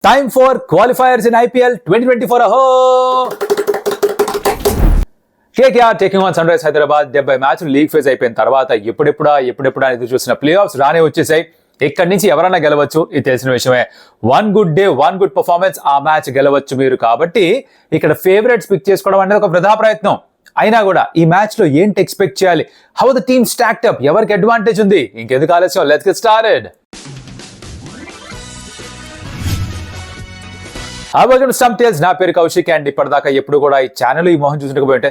Time for qualifiers in IPL 2024. Aho! KKR taking on Sunrise Hyderabad. 70 మ్యాచ్లు league phase అయిపోయిన తర్వాత ఎప్పుడెప్పుడా ఎదురు చూసిన ప్లే ఆఫ్స్ రానే వచ్చేసాయి. ఇక్కడి నుంచి ఎవరైనా గెలవచ్చు, ఇది తెలిసిన విషయమే. One good day, one good performance, ఆ మ్యాచ్ గెలవచ్చు మీరు. కాబట్టి ఇక్కడ ఫేవరెట్స్ పిక్ చేసుకోవడం అనేది ఒక వృధా ప్రయత్నం. అయినా కూడా ఈ మ్యాచ్ లో ఏంటి ఎక్స్పెక్ట్ చేయాలి, how the team stacked up, ఎవరికి అడ్వాంటేజ్ ఉంది, ఇంకెందుకు ఆలస్యం, let's get started. Some tales. నా పేరు కౌశిక్ అండ్ ఇప్పటిదాకా ఎప్పుడు కూడా ఈ ఛానల్ ఈ మోహన్ చూసినకపోతే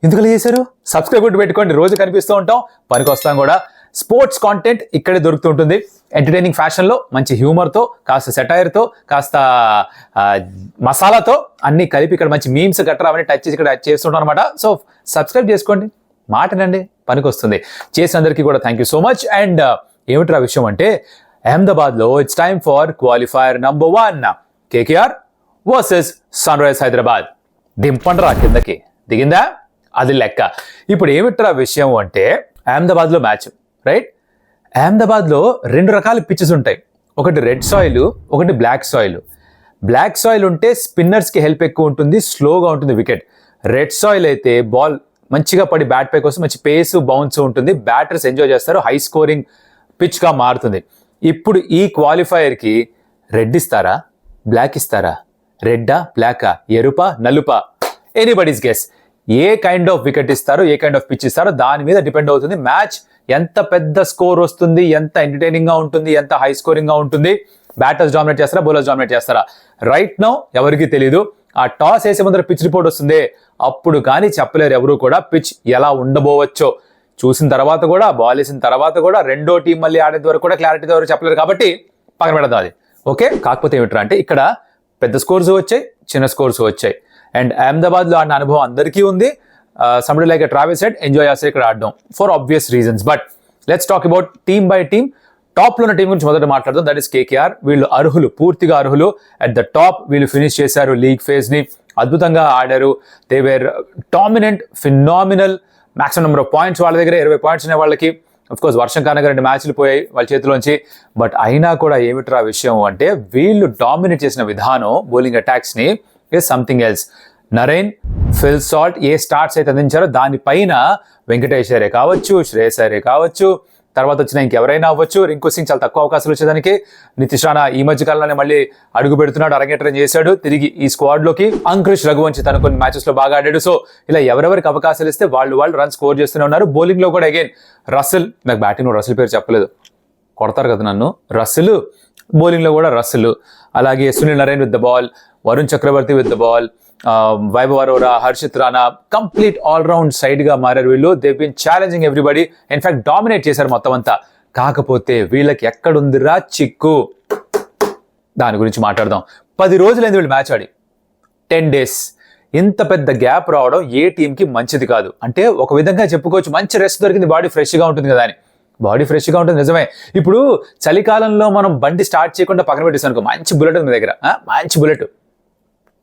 ఎందుకు చేశారు, సబ్స్క్రైబ్ కొట్టి పెట్టుకోండి, రోజు కనిపిస్తూ ఉంటాం, పనికి వస్తాం కూడా. స్పోర్ట్స్ కాంటెంట్ ఇక్కడే దొరుకుతూ ఉంటుంది. ఎంటర్టైనింగ్ ఫ్యాషన్లో, మంచి హ్యూమర్తో, కాస్త సెటైర్తో, కాస్త మసాలాతో అన్ని కలిపి ఇక్కడ మంచి మీమ్స్ గట్రా అవన్నీ టచ్ చేసి ఇక్కడ చేస్తుంటాం అనమాట. సో సబ్స్క్రైబ్ చేసుకోండి, మాటనండి, పనికి వస్తుంది. చేసినందరికీ కూడా thank you so much. And ఏమిట్రా విషయం అంటే, అహ్మదాబాద్లో it's time for qualifier number 1, KKR versus Sunrisers Hyderabad. దింపండ్రా కిందకి, దిగిందా అది లెక్క. ఇప్పుడు ఏమిట్రా విషయం అంటే, అహ్మదాబాద్లో మ్యాచ్, రైట్? అహ్మదాబాద్లో 2 రకాల పిచ్చెస్ ఉంటాయి. ఒకటి రెడ్ సాయిల్, ఒకటి బ్లాక్ సాయిల్. బ్లాక్ సాయిల్ ఉంటే స్పిన్నర్స్కి హెల్ప్ ఎక్కువ ఉంటుంది, స్లోగా ఉంటుంది వికెట్. రెడ్ సాయిల్ అయితే బాల్ మంచిగా పడి బ్యాట్ పైకి వస్తే మంచి పేస్, బౌన్స్ ఉంటుంది, బ్యాటర్స్ ఎంజాయ్ చేస్తారు, హై స్కోరింగ్ పిచ్గా మారుతుంది. ఇప్పుడు ఈ క్వాలిఫైయర్కి రెడ్ ఇస్తారా, బ్లాక్ ఇస్తారా? రెడ్డా, బ్లాకా, ఎరుపా, నలుపా? Anybody's guess. A kind of wicket ఇస్తారో, ఏ కైండ్ ఆఫ్ పిచ్ ఇస్తారో దాని మీద డిపెండ్ అవుతుంది. మ్యాచ్ ఎంత పెద్ద స్కోర్ వస్తుంది, ఎంత ఎంటర్టైనింగ్ గా ఉంటుంది, ఎంత హై స్కోరింగ్ గా ఉంటుంది. బ్యాటర్స్ డామినేట్ చేస్తారా, బౌలర్స్ డామినేట్ చేస్తారా? రైట్ నౌ ఎవరికి తెలీదు. ఆ టాస్ వేసే ముందర పిచ్ రిపోర్ట్ వస్తుంది, అప్పుడు కానీ చెప్పలేరు ఎవరు కూడా పిచ్ ఎలా ఉండబోవచ్చో. చూసిన తర్వాత కూడా, బాల్ వేసిన తర్వాత కూడా, రెండో టీం మళ్ళీ ఆడేంత వరకు కూడా క్లారిటీ వరకు చెప్పలేరు. కాబట్టి పక్కన పెడదాం అది. ఓకే, కాకపోతే ఏమిట్రా అంటే, ఇక్కడ పెద్ద స్కోర్స్ వచ్చాయి, చిన్న స్కోర్స్ వచ్చాయి. అండ్ అహ్మదాబాద్లో ఆడిన అనుభవం అందరికీ ఉంది. Somebody like travel set enjoy చేస్తారు ఇక్కడ ఆడడం for obvious reasons. But let's talk about team by team. టాప్లో ఉన్న టీం గురించి మొదట మాట్లాడదాం. That is KKR. వీళ్ళు అర్హులు, పూర్తిగా అర్హులు. అట్ ద టాప్ వీళ్ళు ఫినిష్ చేశారు లీగ్ ఫేజ్ని, అద్భుతంగా ఆడారు. They were dominant, phenomenal. Maximum number of points వాళ్ళ దగ్గర 20 పాయింట్స్ ఉన్నాయి వాళ్ళకి. అఫ్ కోర్స్ వర్షం కానగా 2 మ్యాచ్లు పోయాయి వాళ్ళ చేతిలోంచి. బట్ అయినా కూడా ఏమిట్రా విషయం అంటే, వీళ్ళు డామినేట్ చేసిన విధానం, బౌలింగ్ అటాక్స్ని, is something else. Narine, Phil Salt ఏ స్టార్ట్స్ అయితే అందించారో దానిపైన వెంకటేష్ అయ్యరే కావచ్చు, శ్రేయస్ అయ్యరే కావచ్చు, తర్వాత వచ్చిన ఇంకెవరైనా అవ్వచ్చు. రింకు సింగ్ చాలా తక్కువ అవకాశాలు వచ్చేదానికి. నితీష్ రాణా ఈ మధ్య కాలంలోనే మళ్ళీ అడుగు పెడుతున్నాడు, అరంగేట్రం చేశాడు తిరిగి ఈ స్క్వాడ్లోకి. అంకుష్ రఘువంశీ తన కొన్ని మ్యాచెస్లో బాగా ఆడాడు. సో ఇలా ఎవరెవరికి అవకాశాలు ఇస్తే వాళ్ళు రన్ స్కోర్ చేస్తూనే ఉన్నారు. బౌలింగ్లో కూడా అగైన్ రసల్, నాకు బ్యాటింగ్లో రసల్ పేరు చెప్పలేదు, కొడతారు కదా నన్ను. రసల్, బౌలింగ్లో కూడా రసల్. అలాగే Sunil Narine with the ball, Varun Chakravarthy with the ball, Vaibhav Arora, Harshit Rana, complete all round side గా మారారు వీళ్ళు. They been challenging everybody, in fact dominate చేశారు మొత్తం అంతా. కాకపోతే వీళ్ళకి ఎక్కడుందిరా చిక్కు, దాని గురించి మాట్లాడదాం. 10 రోజులైంది వీళ్ళు మ్యాచ్ ఆడి, 10 days. ఇంత పెద్ద గ్యాప్ రావడం ఏ టీంకి మంచిది కాదు. అంటే ఒక విధంగా చెప్పుకోవచ్చు, మంచి రెస్ట్ దొరికింది, బాడీ ఫ్రెష్గా ఉంటుంది కదా అని. బాడీ ఫ్రెష్గా ఉంటుంది నిజమే. ఇప్పుడు చలికాలంలో మనం బండి స్టార్ట్ చేయకుండా పక్కన పెట్టేసాం అనుకో, మంచి బుల్లెట్ ఉంది మీ దగ్గర, మంచి బుల్లెట్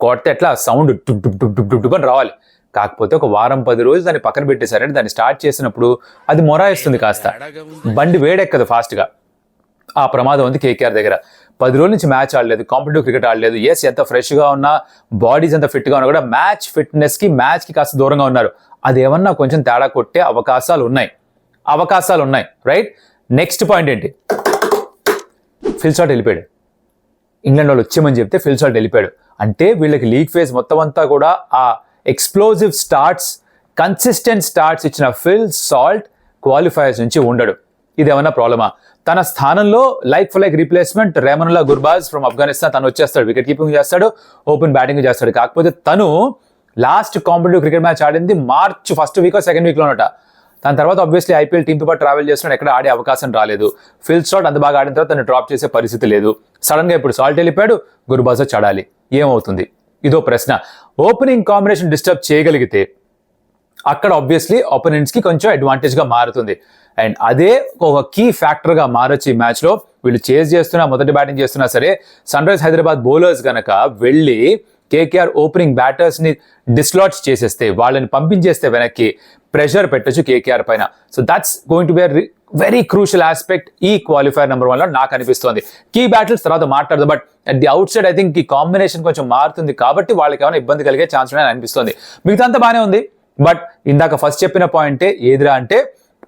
కొడితే ఎట్లా sound Duc Duc Duc Duc Duc అని రావాలి. కాకపోతే ఒక వారం 10 రోజులు దాన్ని పక్కన పెట్టేశారంటే, దాన్ని స్టార్ట్ చేసినప్పుడు అది మొరాయిస్తుంది, కాస్త బండి వేడెక్కదు ఫాస్ట్గా. ఆ ప్రమాదం ఉంది కేకేఆర్ దగ్గర. 10 రోజుల నుంచి మ్యాచ్ ఆడలేదు, కాంపిటేటివ్ క్రికెట్ ఆడలేదు. ఎస్, ఎంత ఫ్రెష్గా ఉన్నా, బాడీస్ ఎంత ఫిట్గా ఉన్నా కూడా మ్యాచ్ ఫిట్నెస్కి, మ్యాచ్కి కాస్త దూరంగా ఉన్నారు. అదేమన్నా కొంచెం తేడా కొట్టే అవకాశాలు ఉన్నాయి, రైట్? నెక్స్ట్ పాయింట్ ఏంటి, ఫిల్ షాట్ వెళ్ళిపోయాడు. ఇంగ్లాండ్ వాళ్ళు వచ్చేమని చెప్తే ఫిల్ షాట్ వెళ్ళిపోయాడు. అంటే వీళ్ళకి లీగ్ ఫేజ్ మొత్తం అంతా కూడా ఆ ఎక్స్ప్లోజివ్ స్టార్ట్స్, కన్సిస్టెంట్ స్టార్ట్స్ ఇచ్చిన ఫిల్ సాల్ట్ క్వాలిఫైయర్స్ నుంచి ఉండడు. ఇదేమన్నా ప్రాబ్లమా? తన స్థానంలో like for like replacement Rahmanullah Gurbaz from Afghanistan తను వచ్చేస్తాడు, వికెట్ కీపింగ్ చేస్తాడు, ఓపెన్ బ్యాటింగ్ చేస్తాడు. కాకపోతే తను లాస్ట్ కాంపిటేటివ్ క్రికెట్ మ్యాచ్ ఆడింది మార్చ్ 1st వీక్, 2nd వీక్లోనట. దాని తర్వాత ఆబ్వియస్లీ ఐపీఎల్ టీంతో పాటు ట్రావెల్ చేస్తున్నాడు, ఎక్కడ ఆడే అవకాశం రాలేదు. ఫిల్ షాట్ అంత బాగా ఆడిన తర్వాత తను డ్రాప్ చేసే పరిస్థితి లేదు. సడన్ గా ఇప్పుడు సాల్ట్ వెళ్ళిపోయాడు, గుర్బాజ్ చడాలి, ఏమవుతుంది? ఇదో ప్రశ్న. ఓపెనింగ్ కాంబినేషన్ డిస్టర్బ్ చేయగలిగితే అక్కడ ఆబ్వియస్లీ ఆపోనెంట్స్కి కొంచెం అడ్వాంటేజ్గా మారుతుంది. అండ్ అదే ఒక కీ ఫ్యాక్టర్గా మారొచ్చు ఈ మ్యాచ్లో. వీళ్ళు చేజ్ చేస్తున్నా, మొదటి బ్యాటింగ్ చేస్తున్నా సరే, సన్ రైజ్ హైదరాబాద్ బౌలర్స్ గనక వెళ్ళి కేకేఆర్ ఓపెనింగ్ బ్యాటర్స్ని డిస్లాట్స్ చేసేస్తే, వాళ్ళని పంపించేస్తే వెనక్కి, ప్రెషర్ పెట్టచ్చు కేకేఆర్ పైన. So that's going to be very crucial aspect ఈ క్వాలిఫైర్ నెంబర్ 1 లో నాకు అనిపిస్తుంది. కీ బ్యాటిల్స్ తర్వాత మాట్లాడదు, but at the out side I think ఈ కాంబినేషన్ కొంచెం మారుతుంది కాబట్టి వాళ్ళకి ఏమైనా ఇబ్బంది కలిగే ఛాన్స్ ఉన్నాయని అనిపిస్తుంది. మిగతా అంతా బాగానే ఉంది, బట్ ఇందాక ఫస్ట్ చెప్పిన పాయింటే ఏదిరా అంటే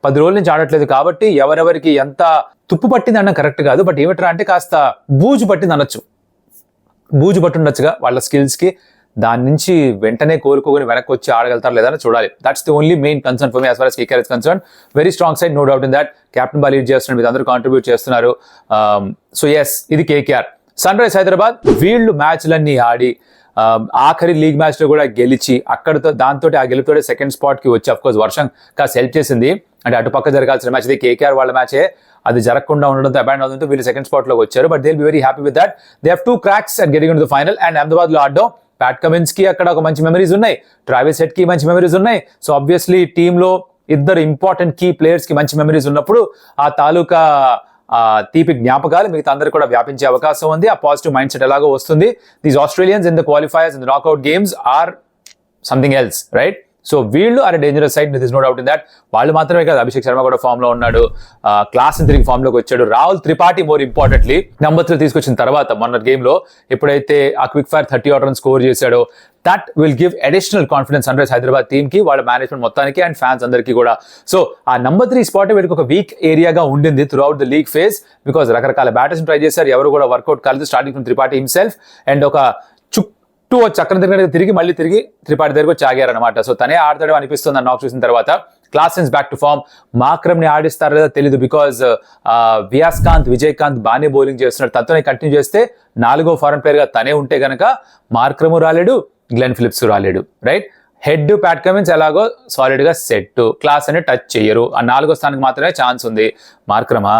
10 రోజుల నుంచి ఆడట్లేదు కాబట్టి ఎవరెవరికి ఎంత తుప్పు పట్టింది అన్న కరెక్ట్ కాదు, బట్ ఏమిట్రా అంటే కాస్త బూజు పట్టింది అనొచ్చు. బూజు పట్టుండొచ్చుగా వాళ్ళ స్కిల్స్కి. దాని నుంచి వెంటనే కోలుకోని వెనక్కి వచ్చి ఆడగలుగుతారు లేదా చూడాలి. That's the only main concern for me as far as KKR is concern. Very strong side, no doubt in that. Captain బాగా లీడ్ చేస్తున్నారు, మీరు అందరూ కాంట్రిబ్యూట్ చేస్తున్నారు. సో ఎస్, ఇది కేకేఆర్. సన్ రైజ్ హైదరాబాద్ వీళ్ళు మ్యాచ్లన్నీ ఆడి ఆఖరి లీగ్ మ్యాచ్ లో కూడా గెలిచి అక్కడితో దాంతో ఆ గెలుపుతోటే సెకండ్ స్పాట్ కి వచ్చి అఫ్కోర్స్ వర్షం కాస్త హెల్ప్ చేసింది. అంటే అటుపక్క జరగాల్సిన మ్యాచ్ ఇది కేకేఆర్ వాళ్ళ మ్యాచే, అది జరగకుండా ఉండడంతో అబాండ్ అవడంతో వీళ్ళు సెకండ్ స్పాట్ లోకి వచ్చారు. But they will be very happy with that. They have 2 cracks at getting into the final. And Ahmedabad లో ఆడడం ప్యాట్ కమిన్స్ కి అక్కడ ఒక మంచి మెమరీస్ ఉన్నాయి, ట్రావిస్ హెడ్ కి మంచి మెమరీస్ ఉన్నాయి. సో ఆబ్వియస్లీ టీంలో ఇద్దరు ఇంపార్టెంట్ కీ ప్లేయర్స్ కి మంచి మెమరీస్ ఉన్నప్పుడు ఆ తాలూకా తీపి జ్ఞాపకాలు మిగతా అందరూ కూడా వ్యాపించే అవకాశం ఉంది. ఆ పాజిటివ్ మైండ్ సెట్ ఎలాగో వస్తుంది. These Australians in the qualifiers in the knockout games are something else, right? So వీళ్ళు are dangerous side, this no doubt in that. వాళ్ళు మాత్రమే కాదు, అభిషేక్ శర్మ కూడా ఫామ్ లో ఉన్నాడు, క్లాస్ తిరిగి ఫామ్ లోకి వచ్చాడు. Rahul Tripathi more importantly number 3 తీసుకొచ్చిన తర్వాత మొన్న గేమ్ లో ఎప్పుడైతే ఆ quick fire 30 odd runs score చేశాడో, that will give additional confidence Sunrisers Hyderabad team కి, వాళ్ళ మేనేజ్మెంట్ మొత్తానికి అండ్ ఫ్యాన్స్ అందరికీ కూడా. సో ఆ నెంబర్ 3 స్పాట్ వీటికి ఒక వీక్ ఏరియాగా ఉండింది through out the league phase, because రకరకాల బ్యాటర్స్ ట్రై చేశారు, ఎవరు కూడా వర్కౌట్ కాలేదు. Starting from Tripathi himself and ఒక చక్రం తిరిగి మళ్ళీ తిరిగి త్రిపాఠి దగ్గరకు వచ్చి ఆగారనమాట. సో తనే ఆడతాడు అనిపిస్తుంది నాకు చూసిన తర్వాత. క్లాసెన్స్ బ్యాక్ టు ఫామ్. మాక్రమ్ ని ఆడిస్తారో లేదో తెలియదు, బికాజ్ వియాస్కాంత్ విజయకాంత్ బాగానే బౌలింగ్ చేస్తున్నాడు. తనతోనే కంటిన్యూ చేస్తే 4వ ఫారెన్ ప్లేయర్ గా తనే ఉంటే గనక మార్క్రమ్ రాలేడు, గ్లెన్ ఫిలిప్స్ రాలేడు, రైట్? హెడ్ ప్యాట్ కమిన్స్ ఎలాగో సాలిడ్ గా సెట్, క్లాస్ అని టచ్ చేయరు. ఆ 4వ స్థానానికి మాత్రమే ఛాన్స్ ఉంది. మార్క్రమా,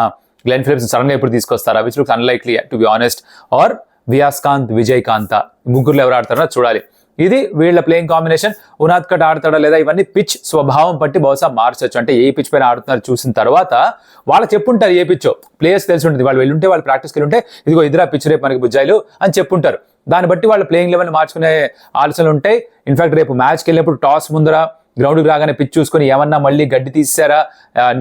గ్లెన్ ఫిలిప్స్ సడన్ గా ఎప్పుడు తీసుకొస్తారా, which looks unlikely to be honest. Or Viyaskanth Vijayakanth, ముగ్గురులో ఎవరు ఆడతారో చూడాలి. ఇది వీళ్ళ ప్లేయింగ్ కాంబినేషన్. ఉనాద్కట్ ఆడతాడా లేదా ఇవన్నీ పిచ్ స్వభావం బట్టి బహుశా మార్చొచ్చు. అంటే ఏ పిచ్ పైన ఆడుతున్నారు చూసిన తర్వాత వాళ్ళు చెప్పుంటారు ఏ పిచ్చో, ప్లేయర్స్ తెలిసి ఉంటుంది. వాళ్ళు వెళ్ళుంటే వాళ్ళు ప్రాక్టీస్కి వెళ్ళుంటే ఇదిగో ఇదిరా పిచ్ రేపు మనకి బుజ్జాయిలు అని చెప్పుంటారు. దాన్ని బట్టి వాళ్ళ ప్లేయింగ్ లెవెల్ మార్చుకునే ఆలోచనలు ఉంటాయి. ఇన్ఫాక్ట్ రేపు మ్యాచ్కి వెళ్ళినప్పుడు టాస్ ముందర గ్రౌండ్కి రాగానే పిచ్ చూసుకొని ఏమన్నా మళ్ళీ గడ్డి తీసారా,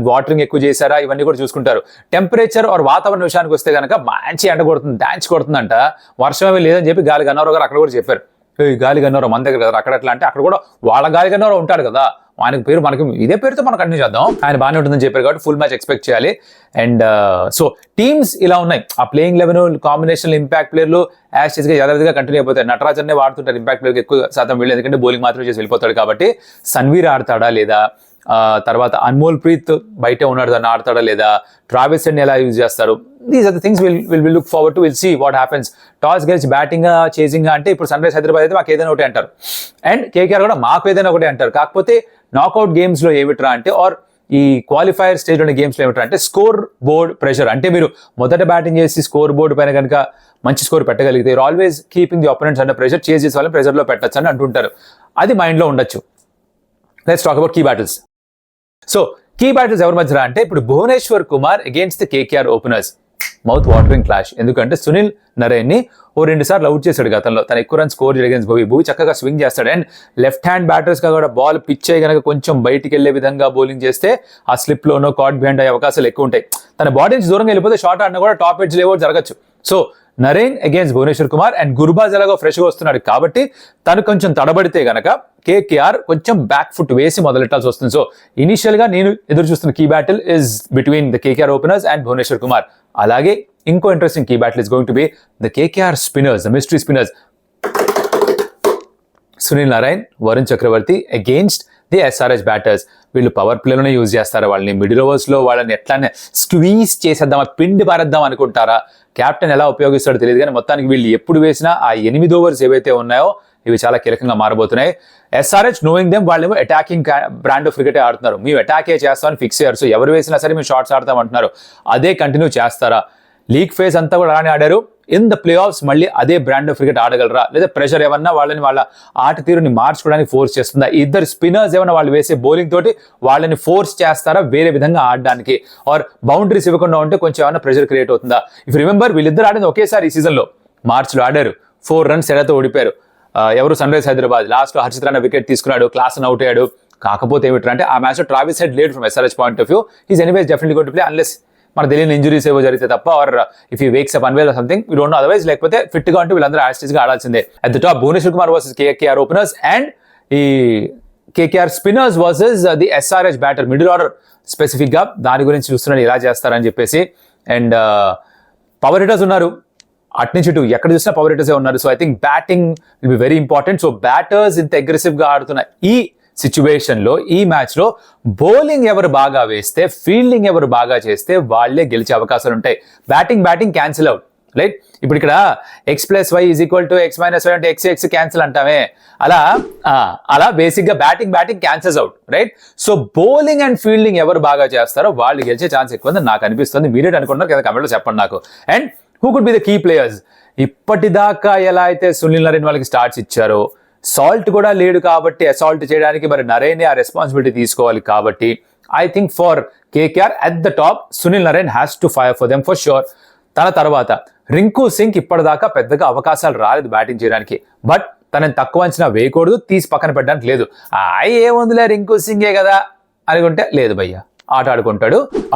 వాటరింగ్ ఎక్కువ చేశారా, ఇవన్నీ కూడా చూసుకుంటారు. టెంపరేచర్ ఆర్ వాతావరణ విషయానికి వస్తే కనుక మంచి ఎండ కొడుతుంది, డాన్స్ కొడుతుందంట, వర్షం ఏమీ లేదని చెప్పి గాలి గన్నవరావు గారు అక్కడ కూడా చెప్పారు. గాలి గన్నవరావు మన దగ్గర కదా, అక్కడ ఎట్లా అంటే అక్కడ కూడా వాళ్ళ గాలి గన్నవరావు ఉంటాడు కదా, ఆయనకు పేరు మనకి ఇదే పేరుతో మనం కంటిన్యూ చేద్దాం. ఆయన బాగానే ఉంటుందని చెప్పారు కాబట్టి ఫుల్ మ్యాచ్ ఎక్స్పెక్ట్ చేయాలి. అండ్ సో టీమ్స్ ఇలా ఉన్నాయి. ఆ ప్లేయింగ్ లెవెన్ కాంబినేషన్ ఇంపాక్ట్ ప్లేయర్లు యాషెస్ గా యథావిధిగా కంటిన్యూ అయిపోతాయి. నటరాజన్నే వాడుతుంటారు ఇంపాక్ట్ ప్లేయర్కి ఎక్కువ శాతం వీళ్ళు, ఎందుకంటే బౌలింగ్ మాత్రమే చేసి వెళ్ళిపోతాడు కాబట్టి. సన్వీర్ ఆడతాడా లేదా, తర్వాత అన్మోల్ ప్రీత్ బయటే ఉన్నాడు, దాన్ని ఆడతాడా లేదా, ట్రావిస్ హెడ్ ఎలా యూజ్ చేస్తారు, these are the things will look forward to, will see what happens. Toss గెలిచి బ్యాటింగ్ చేసింగ్ అంటే ఇప్పుడు సన్ రైజ్ హైదరాబాద్ అయితే మాకు ఏదైనా ఒకటి అంటారు, అండ్ కేకేఆర్ కూడా మాకు ఏదైనా ఒకటి అంటారు. కాకపోతే నాకౌట్ గేమ్స్ లో ఏమిట్రా అంటే, ఆర్ ఈ క్వాలిఫైర్ స్టేజ్ లోని గేమ్స్ లో ఏమిట్రా అంటే స్కోర్ బోర్డ్ ప్రెషర్. అంటే మీరు మొదట బ్యాటింగ్ చేసి స్కోర్ బోర్డు పైన కనుక మంచి స్కోర్ పెట్టగలిగితే you're always keeping the opponents under pressure, చేసి చేసే వాళ్ళని ప్రెషర్ లో పెట్టచ్చు అని అంటుంటారు. అది మైండ్ లో ఉండొచ్చు. Let's talk about key battles. So key battles ఎవరి మధ్య అంటే ఇప్పుడు Bhuvneshwar Kumar against the KKR openers. Mouth watering clash. ఎందుకంటే సునీల్ నరైన్ ని 2 సార్లు అవుట్ చేశాడు గతంలో. తన ఎక్కువ రన్ స్కోర్ అగేన్స్ భూవి చక్కగా స్వింగ్ చేస్తాడు. అండ్ లెఫ్ట్ హ్యాండ్ బ్యాటర్స్ గా కూడా బాల్ పిచ్ అయ్యి కనుక కొంచెం బయటికి వెళ్లే విధంగా బౌలింగ్ చేస్తే ఆ స్లిప్ లోనో కాట్ బిహైండ్ అయ్యే అవకాశాలు ఎక్కువ ఉంటాయి. తన బాడీ నుంచి దూరంగా వెళ్ళిపోతే షార్ట్ ఆడినా కూడా టాప్ ఎడ్జ్ లేవో జరగచ్చు. So Narine against Bhuvneshwar Kumar, and Gurbaz ఎలాగో ఫ్రెష్ గా వస్తున్నాడు కాబట్టి తను కొంచెం తడబడితే గనక కేకేఆర్ కొంచెం బ్యాక్ ఫుట్ వేసి మొదలెట్టాల్సి వస్తుంది. సో ఇనిషియల్ గా నేను ఎదురు చూస్తున్న key battle is between the KKR openers and Bhuvneshwar Kumar. అలాగే ఇంకో interesting key battle is going to be the KKR spinners, the mystery spinners. Sunil Narayan, Varun Chakravarthy against the SRH batters. వీళ్ళు పవర్ ప్లేలోనే యూజ్ చేస్తారా వాళ్ళని, మిడిల్ ఓవర్స్ లో వాళ్ళని ఎట్లానే స్క్వీజ్ చేసేద్దామా, పిండి పారేద్దాం అనుకుంటారా, క్యాప్టెన్ ఎలా ఉపయోగిస్తాడో తెలియదు. కానీ మొత్తానికి వీళ్ళు ఎప్పుడు వేసినా ఆ 8 overs ఏవైతే ఉన్నాయో ఇవి చాలా కీలకంగా మారబోతున్నాయి. ఎస్ఆర్హెచ్ నోయింగ్ దెమ్, వాళ్ళేమో అటాకింగ్ బ్రాండ్ ఆఫ్ క్రికెట్ ఆడుతున్నారు. మేము అటాకే చేస్తామని ఫిక్స్ అయ్యారు. సో ఎవరు వేసినా సరే మేము షార్ట్స్ ఆడతాం అంటున్నారు. అదే కంటిన్యూ చేస్తారా? లీగ్ ఫేజ్ అంతా కూడా అలానే ఆడారు. ఇన్ ద ప్లే ఆఫ్స్ మళ్ళీ అదే బ్రాండ్ ఆఫ్ క్రికెట్ ఆడగలరా, లేదా ప్రెషర్ ఏమన్నా వాళ్ళని వాళ్ళ ఆట తీరుని మార్చుకోవడానికి ఫోర్స్ చేస్తుందా? ఇద్దరు స్పిన్నర్స్ ఏమన్నా వాళ్ళు వేసే బౌలింగ్ తోటి వాళ్ళని ఫోర్స్ చేస్తారా వేరే విధంగా ఆడడానికి, ఆర్ బౌండరీస్ ఇవ్వకుండా ఉంటే కొంచెం ఏమన్నా ప్రెషర్ క్రియేట్ అవుతుందా? ఇఫ్ రిమెంబర్, వీళ్ళిద్దరు ఆడింది ఒకేసారి ఈ సీజన్లో మార్చిలో ఆడారు. 4 runs ఎడతో ఓడిపారు. ఎవరు సన్ రైజ్ హైదరాబాద్. లాస్ట్ లో హర్షిత్ రాణా వికెట్ తీసుకున్నాడు, క్లాస్ అవుట్ అయ్యాడు. కాకపోతే ఏమిటంటే ఆ మ్యాచ్లో Travis Head lad from SRH point of view is anyways definitely going to play unless మన తెలియని ఇంజురీస్ ఏవో జరిగితే తప్ప or if you wakes up unwell something we don't know otherwise లేకపోతే ఫిట్ గా ఉంటే వీళ్ళందరూ యాస్టీస్ గా ఆడాల్సిందే. At the top Bhuvneshwar Kumar versus KKR openers and ఈ KKR spinners versus the SRH batter middle order specific గా దాని గురించి చూస్తున్నాడు ఎలా చేస్తారని చెప్పేసి. అండ్ పవర్ హిట్టర్స్ ఉన్నారు అట్నుంచి ఇటు ఎక్కడ చూసినా పవర్ హిట్టర్స్ ఉన్నారు. So I think batting will be very important. So batters ఇంత అగ్రెసివ్ గా ఆడుతున్న ఈ సిచ్యువేషన్ లో ఈ మ్యాచ్ లో బౌలింగ్ ఎవరు బాగా వేస్తే ఫీల్డింగ్ ఎవరు బాగా చేస్తే వాళ్ళే గెలిచే అవకాశాలు ఉంటాయి. Batting cancel out right. ఇప్పుడు ఇక్కడ x+y = x-y అంటే x క్యాన్సిల్ అంటామే అలా బేసిక్ గా batting cancels out right. So bowling and fielding ఎవరు బాగా చేస్తారో వాళ్ళు గెలిచే ఛాన్స్ ఎక్కువ ఉందని నాకు అనిపిస్తుంది. మీరేట్ అనుకుంటున్నారు కదా కమెంట్లో చెప్పండి నాకు. And who could be the key players? ఇప్పటిదాకా ఎలా అయితే సునీల్ నరేన్ వాళ్ళకి స్టార్ట్స్ ఇచ్చారో సాల్ట్ కూడా లేడు కాబట్టి అసాల్ట్ చేయడానికి మరి నరేన్ ఆ రెస్పాన్సిబిలిటీ తీసుకోవాలి కాబట్టి I think for KKR at the top Sunil Narine has to fire for them for sure. తన తర్వాత రింకు సింగ్ ఇప్పటిదాకా పెద్దగా అవకాశాలు రాలేదు బ్యాటింగ్ చేయడానికి. బట్ తనని తక్కువ అంచనా వేయకూడదు, తీసి పక్కన పెట్టడానికి లేదు. ఏముందిలే రింకు సింగే కదా అనుకుంటే లేదు భయ్య, ఆట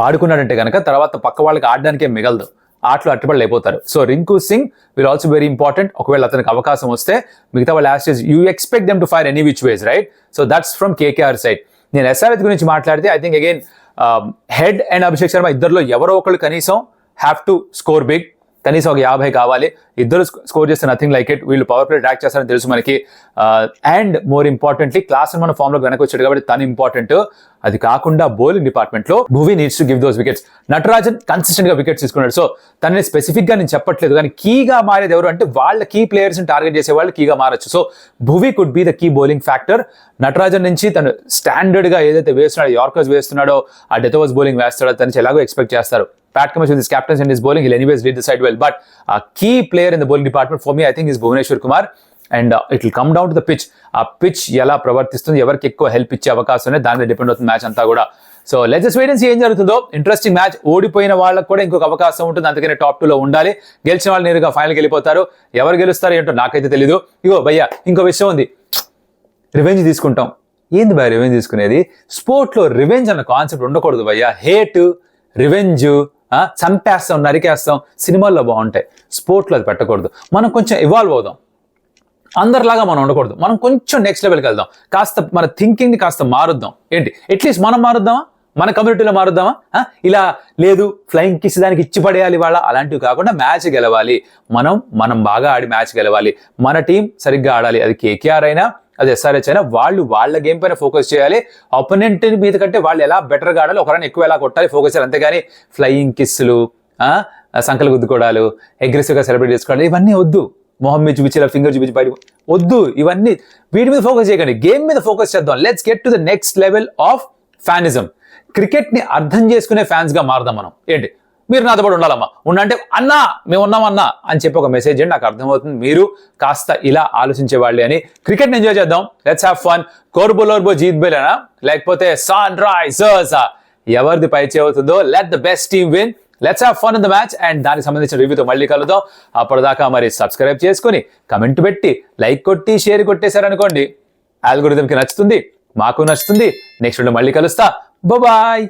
ఆడుకున్నాడంటే కనుక తర్వాత పక్క వాళ్ళకి ఆడడానికే మిగలదు, ఆటలు అట్టుబడి అయిపోతారు. So Rinku Singh will also very important. ఒకవేళ అతనికి అవకాశం వస్తే మిగతా వాళ్ళు యాస్టేజ్ you expect them to fire any which ways right. So that's from KKR side. నేను SRH గురించి మాట్లాడితే I think again Head and Abhishek Sharma ఇద్దరులో ఎవరో ఒకళ్ళు కనీసం హ్యావ్ టు స్కోర్ బిగ్, కనీసం ఒక 50 కావాలి. ఇద్దరు స్కోర్ చేస్తే నథింగ్ లైక్ ఇట్. వీళ్ళు పవర్ ప్లే ట్రాక్ చేస్తారని తెలుసు మనకి. అండ్ మోర్ ఇంపార్టెంట్లీ క్లాస్ మన ఫామ్ లో వెనక్కి వచ్చాడు కాబట్టి తను ఇంపార్టెంట్. అది కాకుండా బౌలింగ్ డిపార్ట్మెంట్ లో Bhuvi needs to give those wickets. Natarajan consistent గా వికెట్స్ తీసుకున్నాడు. సో తనని స్పెసిఫిక్ గా నేను చెప్పట్లేదు, కానీ కీగా మారేది ఎవరు అంటే వాళ్ళ కీ ప్లేయర్స్ ని టార్గెట్ చేసే వాళ్ళు కీగా మారచ్చు. So Bhuvi could be the key bowling factor. Natarajan నుంచి తను స్టాండర్డ్ గా ఏదైతే వేస్తున్నాడో యార్కర్స్ వేస్తున్నాడో ఆ డెత్ ఓవర్స్ బౌలింగ్ వేస్తాడో తన నుంచి ఎలాగో ఎక్స్పెక్ట్ చేస్తారు. Pat Cummins with his captains and his bowling, he'll anyways lead the side well. But a key player in the bowling department for me, I think, is Bhuvneshwar Kumar. And it will come down to the pitch. ఆ pitch ఎలా ప్రవర్తిస్తుంది, ఎవరికి ఎక్కువ help ఇచ్చే అవకాశం ఉంది, దాని మీద డిపెండ్ అవుతుంది మ్యాచ్ అంతా కూడా. So let's just wait and see ఏం జరుగుతుందో. Interesting match. ఓడిపోయిన వాళ్ళకి కూడా ఇంకొక అవకాశం ఉంటుంది, అందుకనే టాప్ 2 లో ఉండాలి. గెలిచిన వాళ్ళు నేరుగా ఫైనల్కి వెళ్ళిపోతారు. ఎవరు గెలుస్తారు ఏంటో నాకైతే తెలీదు. ఇగో భయ్యా ఇంకో విషయం ఉంది, రివెంజ్ తీసుకుంటాం. ఏంది భయ్య రివెంజ్ తీసుకునేది? స్పోర్ట్ లో రివెంజ్ అన్న కాన్సెప్ట్ ఉండకూడదు భయ్యా. హేట్, రివెంజ్, చంపేస్తాం, నరికేస్తాం సినిమాల్లో బాగుంటాయి, స్పోర్ట్లో అది పెట్టకూడదు. మనం కొంచెం ఇవాల్వ్ అవుదాం, అందరిలాగా మనం ఉండకూడదు. మనం కొంచెం నెక్స్ట్ లెవెల్కి వెళ్దాం, కాస్త మన థింకింగ్ని కాస్త మారుద్దాం. ఏంటి అట్లీస్ట్ మనం మారుద్దామా, మన కమ్యూనిటీలో మారుద్దామా? ఇలా లేదు ఫ్లయింగ్ కిస్ దానికి ఇచ్చి పడేయాలి వాళ్ళ, అలాంటివి కాకుండా మ్యాచ్ గెలవాలి. మనం బాగా ఆడి మ్యాచ్ గెలవాలి. మన టీం సరిగ్గా ఆడాలి. అది KKR అయినా అది SRH అయినా వాళ్ళు వాళ్ళ గేమ్ పైన ఫోకస్ చేయాలి. ఆపోనెంట్ మీద కంటే వాళ్ళు ఎలా బెటర్గా ఆడాలి, ఒకరైనా ఎక్కువ ఎలా కొట్టాలి ఫోకస్ చేయాలి. అంతేగాని ఫ్లయింగ్ కిస్సులు, సంకలు గుద్దుకోవడాలు, అగ్రెసివ్గా సెలబ్రేట్ చేసుకోవడాలు ఇవన్నీ వద్దు. మొహం మీద చూపించి ఫింగర్ చూపించి బయట వద్దు. ఇవన్నీ వీటి మీద ఫోకస్ చేయకండి, గేమ్ మీద ఫోకస్ చేద్దాం. Let's get to the next level of fanism. Cricket ని అర్థం చేసుకునే ఫ్యాన్స్ గా మారదాం మనం. ఏంటి మీరు నాతో పాటు ఉండాలమ్మా, ఉండంటే అన్నా మేము ఉన్నామన్నా అని చెప్పి ఒక మెసేజ్ చేయండి, నాకు అర్థమవుతుంది మీరు కాస్త ఇలా ఆలోచించే వాళ్ళే అని. క్రికెట్ ఎంజాయ్ చేద్దాం, లెట్స్ హ్యావ్ ఫన్. కోర్బోలోర్బో జీత్ బేలేనా లేకపోతే సన్ రైజర్స్, ఎవరిది పై అవుతుందో let the best team win. Let's have fun in the match. And దానికి సంబంధించిన రివ్యూతో మళ్ళీ కలుద్దాం. అప్పటిదాకా మరి సబ్స్క్రైబ్ చేసుకుని కమెంట్ పెట్టి లైక్ కొట్టి షేర్ కొట్టేశారనుకోండి, ఆల్గోరిథంకి నచ్చుతుంది, మాకు నచ్చుతుంది. నెక్స్ట్ మళ్ళీ కలుస్తా. బాయ్.